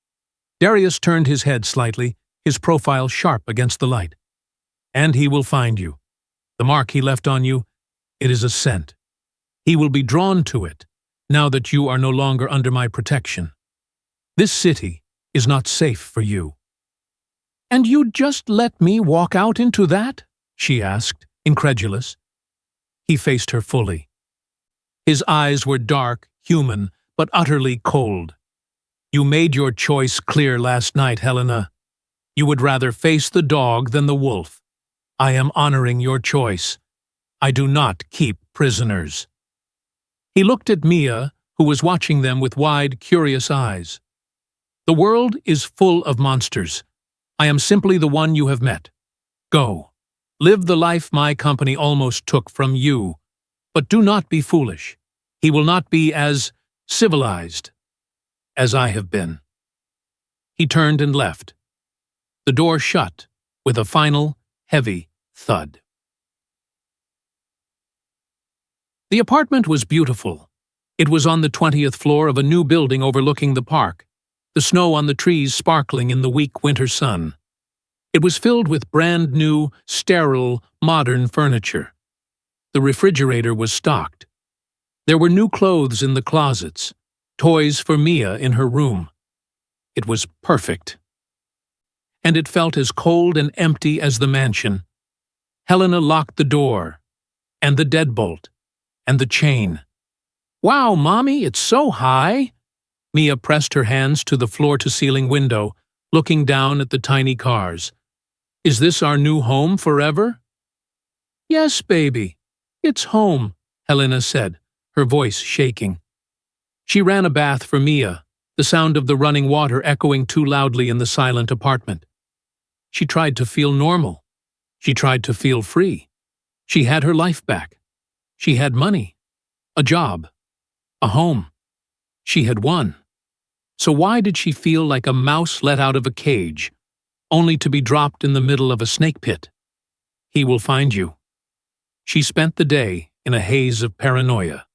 Darius turned his head slightly, his profile sharp against the light. And he will find you. The mark he left on you, it is a scent. He will be drawn to it, now that you are no longer under my protection. This city is not safe for you. And you'd just let me walk out into that? She asked, incredulous. He faced her fully. His eyes were dark, human, but utterly cold. You made your choice clear last night, Helena. You would rather face the dog than the wolf. I am honoring your choice. I do not keep prisoners. He looked at Mia, who was watching them with wide, curious eyes. The world is full of monsters. I am simply the one you have met. Go. Live the life my company almost took from you. But do not be foolish. He will not be as civilized as I have been. He turned and left. The door shut with a final, heavy thud. The apartment was beautiful. It was on the 20th floor of a new building overlooking the park, the snow on the trees sparkling in the weak winter sun. It was filled with brand-new, sterile, modern furniture. The refrigerator was stocked. There were new clothes in the closets, toys for Mia in her room. It was perfect. And it felt as cold and empty as the mansion. Helena locked the door, and the deadbolt, and the chain. Wow, Mommy, it's so high! Mia pressed her hands to the floor-to-ceiling window, looking down at the tiny cars. Is this our new home forever? Yes, baby. It's home, Helena said, her voice shaking. She ran a bath for Mia, the sound of the running water echoing too loudly in the silent apartment. She tried to feel normal. She tried to feel free. She had her life back. She had money, a job, a home. She had won. So why did she feel like a mouse let out of a cage, only to be dropped in the middle of a snake pit? He will find you. She spent the day in a haze of paranoia.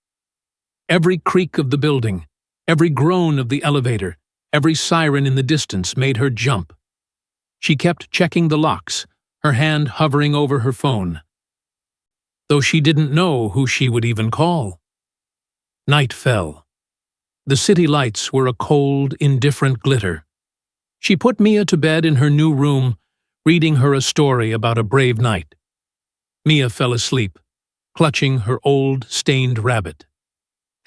Every creak of the building, every groan of the elevator, every siren in the distance made her jump. She kept checking the locks, her hand hovering over her phone, though she didn't know who she would even call. Night fell. The city lights were a cold, indifferent glitter. She put Mia to bed in her new room, reading her a story about a brave knight. Mia fell asleep, clutching her old, stained rabbit.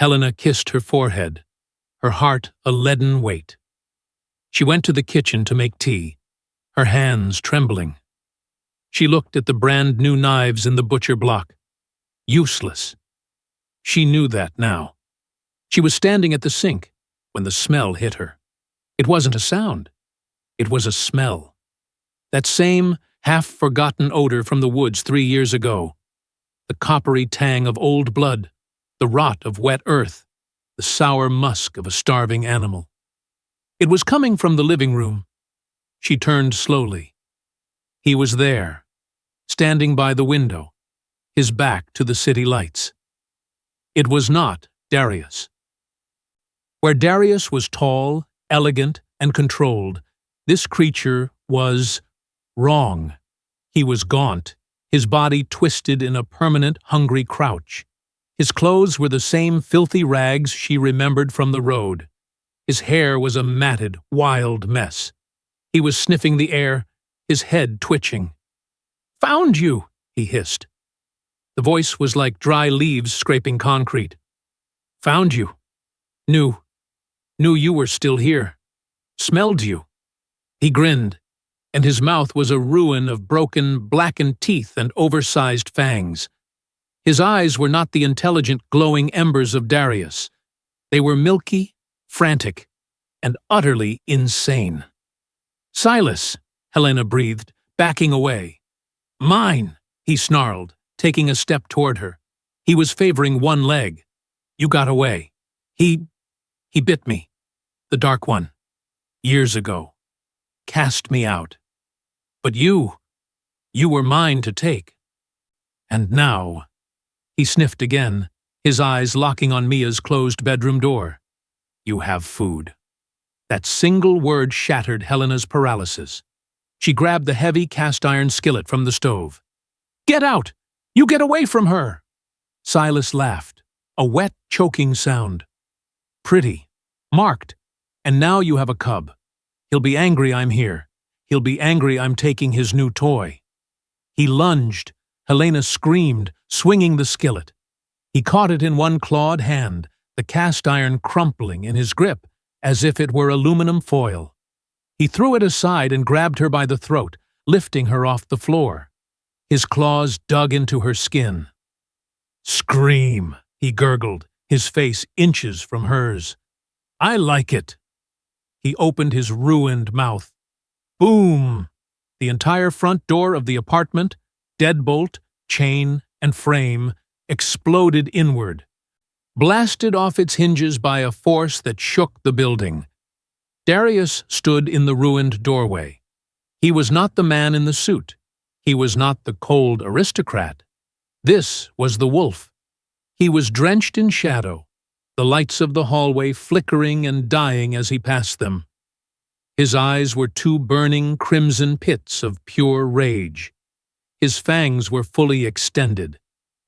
Helena kissed her forehead, her heart a leaden weight. She went to the kitchen to make tea, her hands trembling. She looked at the brand-new knives in the butcher block. Useless. She knew that now. She was standing at the sink when the smell hit her. It wasn't a sound. It was a smell. That same half-forgotten odor from the woods 3 years ago. the coppery tang of old blood, the rot of wet earth, the sour musk of a starving animal. It was coming from the living room. She turned slowly. He was there, standing by the window, his back to the city lights. It was not Darius. Where Darius was tall, elegant, and controlled, this creature was wrong. He was gaunt, his body twisted in a permanent, hungry crouch. His clothes were the same filthy rags she remembered from the road. His hair was a matted, wild mess. He was sniffing the air, his head twitching. "Found you!" he hissed. The voice was like dry leaves scraping concrete. "Found you. Knew you were still here. Smelled you." He grinned, and his mouth was a ruin of broken, blackened teeth and oversized fangs. His eyes were not the intelligent, glowing embers of Darius. They were milky, frantic, and utterly insane. "Silas," Helena breathed, backing away. "Mine," he snarled, taking a step toward her. He was favoring one leg. "You got away. He bit me. The Dark One. Years ago. Cast me out. But you were mine to take. And now," he sniffed again, his eyes locking on Mia's closed bedroom door, "you have food." That single word shattered Helena's paralysis. She grabbed the heavy cast-iron skillet from the stove. "Get out! You get away from her!" Silas laughed, a wet, choking sound. "Pretty. Marked. And now you have a cub. He'll be angry I'm here. He'll be angry I'm taking his new toy." He lunged. Helena screamed, swinging the skillet. He caught it in one clawed hand, the cast-iron crumpling in his grip as if it were aluminum foil. He threw it aside and grabbed her by the throat, lifting her off the floor. His claws dug into her skin. "Scream," he gurgled, his face inches from hers. "I like it." He opened his ruined mouth. Boom! The entire front door of the apartment, deadbolt, chain, and frame, exploded inward, blasted off its hinges by a force that shook the building. Darius stood in the ruined doorway. He was not the man in the suit. He was not the cold aristocrat. This was the wolf. He was drenched in shadow, the lights of the hallway flickering and dying as he passed them. His eyes were two burning crimson pits of pure rage. His fangs were fully extended,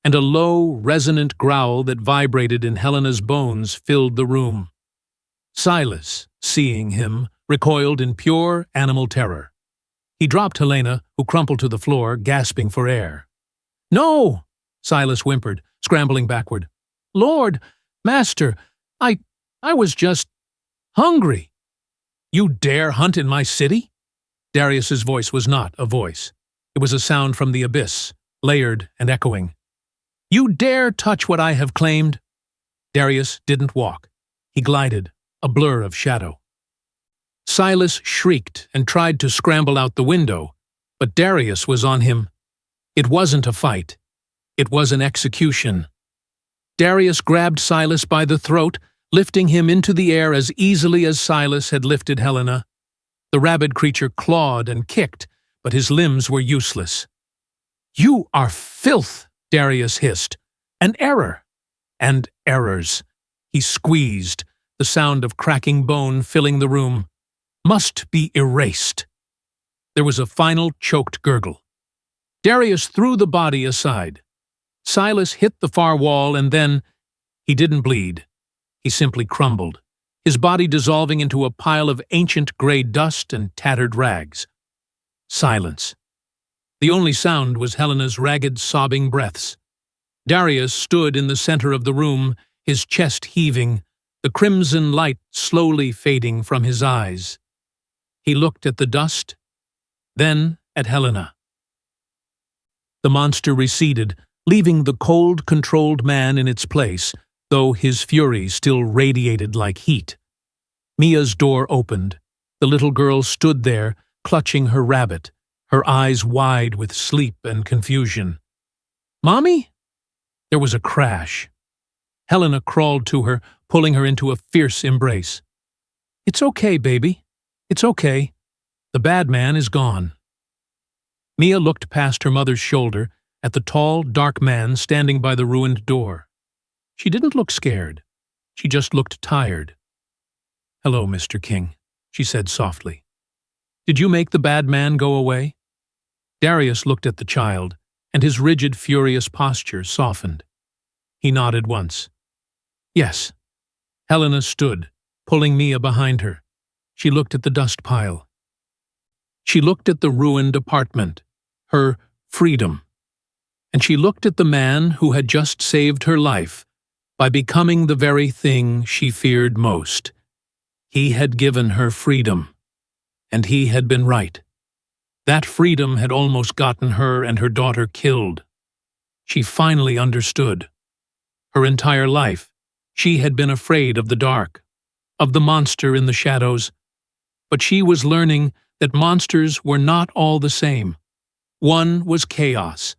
and a low, resonant growl that vibrated in Helena's bones filled the room. Silas, seeing him, recoiled in pure animal terror. He dropped Helena, who crumpled to the floor, gasping for air. "No!" Silas whimpered, scrambling backward. "Lord, Master, I was just hungry." "You dare hunt in my city?" Darius's voice was not a voice. It was a sound from the abyss, layered and echoing. "You dare touch what I have claimed?" Darius didn't walk. He glided, a blur of shadow. Silas shrieked and tried to scramble out the window, but Darius was on him. It wasn't a fight. It was an execution. Darius grabbed Silas by the throat, lifting him into the air as easily as Silas had lifted Helena. The rabid creature clawed and kicked, but his limbs were useless. "You are filth!" Darius hissed. "An error!" And errors. He squeezed, the sound of cracking bone filling the room. "Must be erased." There was a final choked gurgle. Darius threw the body aside. Silas hit the far wall and then, he didn't bleed. He simply crumbled, his body dissolving into a pile of ancient gray dust and tattered rags. Silence. The only sound was Helena's ragged, sobbing breaths. Darius stood in the center of the room, his chest heaving, the crimson light slowly fading from his eyes. He looked at the dust, then at Helena. The monster receded, leaving the cold, controlled man in its place, though his fury still radiated like heat. Mia's door opened. The little girl stood there, clutching her rabbit, her eyes wide with sleep and confusion. "Mommy?" There was a crash. Helena crawled to her, pulling her into a fierce embrace. "It's okay, baby. It's okay. The bad man is gone." Mia looked past her mother's shoulder at the tall, dark man standing by the ruined door. She didn't look scared. She just looked tired. "Hello, Mr. King," she said softly. "Did you make the bad man go away?" Darius looked at the child, and his rigid, furious posture softened. He nodded once. "Yes." Helena stood, pulling Mia behind her. She looked at the dust pile. She looked at the ruined apartment, her freedom. And she looked at the man who had just saved her life by becoming the very thing she feared most. He had given her freedom, and he had been right. That freedom had almost gotten her and her daughter killed. She finally understood. Her entire life, she had been afraid of the dark, of the monster in the shadows, but she was learning that monsters were not all the same. One was chaos,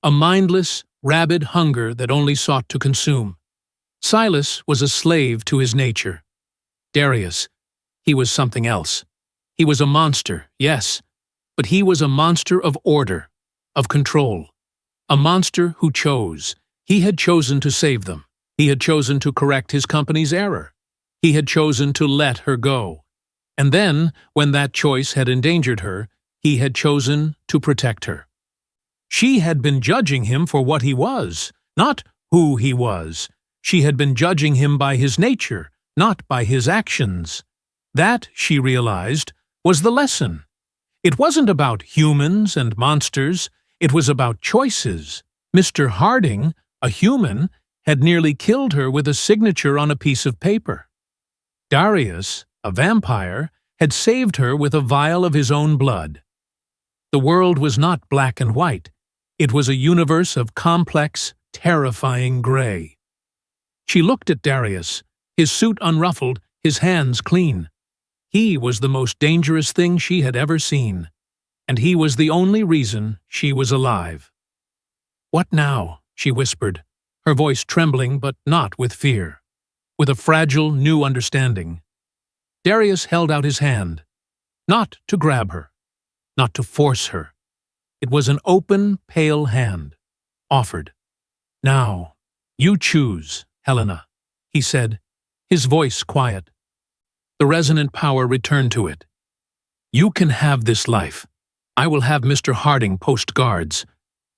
a mindless, rabid hunger that only sought to consume. Silas was a slave to his nature. Darius, he was something else. He was a monster, yes, but he was a monster of order, of control. A monster who chose. He had chosen to save them. He had chosen to correct his company's error. He had chosen to let her go. And then, when that choice had endangered her, he had chosen to protect her. She had been judging him for what he was, not who he was. She had been judging him by his nature, not by his actions. That, she realized, was the lesson. It wasn't about humans and monsters. It was about choices. Mr. Harding, a human, had nearly killed her with a signature on a piece of paper. Darius, a vampire, had saved her with a vial of his own blood. The world was not black and white. It was a universe of complex, terrifying gray. She looked at Darius, his suit unruffled, his hands clean. He was the most dangerous thing she had ever seen, and he was the only reason she was alive. "What now?" she whispered, her voice trembling but not with fear, with a fragile, new understanding. Darius held out his hand, not to grab her, not to force her. It was an open, pale hand, offered. "Now, you choose, Helena," he said, his voice quiet. The resonant power returned to it. "You can have this life. I will have Mr. Harding post guards.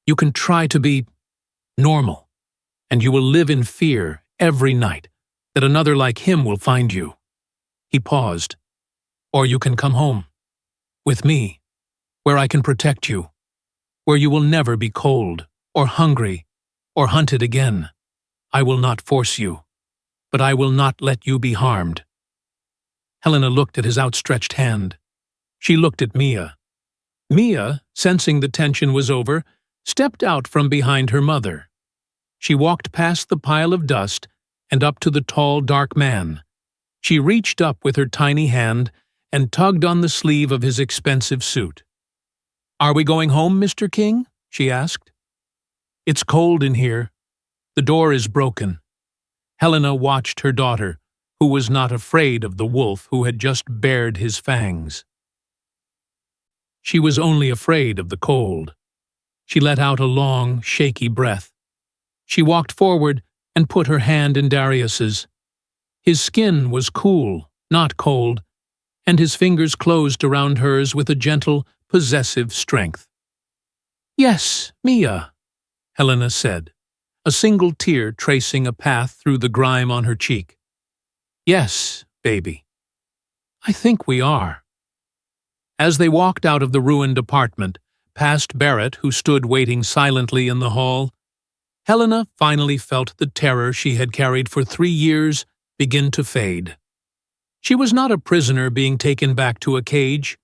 You can try to be normal, and you will live in fear every night that another like him will find you." He paused. "Or you can come home, with me, where I can protect you, where you will never be cold, or hungry, or hunted again. I will not force you, but I will not let you be harmed." Helena looked at his outstretched hand. She looked at Mia. Mia, sensing the tension was over, stepped out from behind her mother. She walked past the pile of dust and up to the tall, dark man. She reached up with her tiny hand and tugged on the sleeve of his expensive suit. "Are we going home, Mr. King?" she asked. "It's cold in here. The door is broken." Helena watched her daughter, who was not afraid of the wolf who had just bared his fangs. She was only afraid of the cold. She let out a long, shaky breath. She walked forward and put her hand in Darius's. His skin was cool, not cold, and his fingers closed around hers with a gentle, possessive strength. "Yes, Mia," Helena said, a single tear tracing a path through the grime on her cheek. "Yes, baby. I think we are." As they walked out of the ruined apartment, past Barrett, who stood waiting silently in the hall, Helena finally felt the terror she had carried for 3 years begin to fade. She was not a prisoner being taken back to a cage.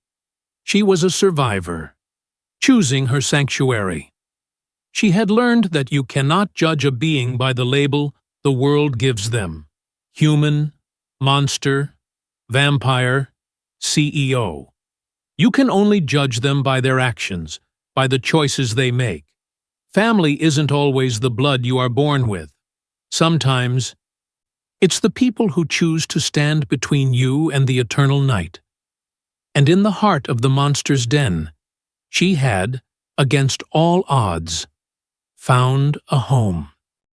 She was a survivor, choosing her sanctuary. She had learned that you cannot judge a being by the label the world gives them: human, monster, vampire, CEO. You can only judge them by their actions, by the choices they make. Family isn't always the blood you are born with. Sometimes, it's the people who choose to stand between you and the eternal night. And in the heart of the monster's den, she had, against all odds, found a home.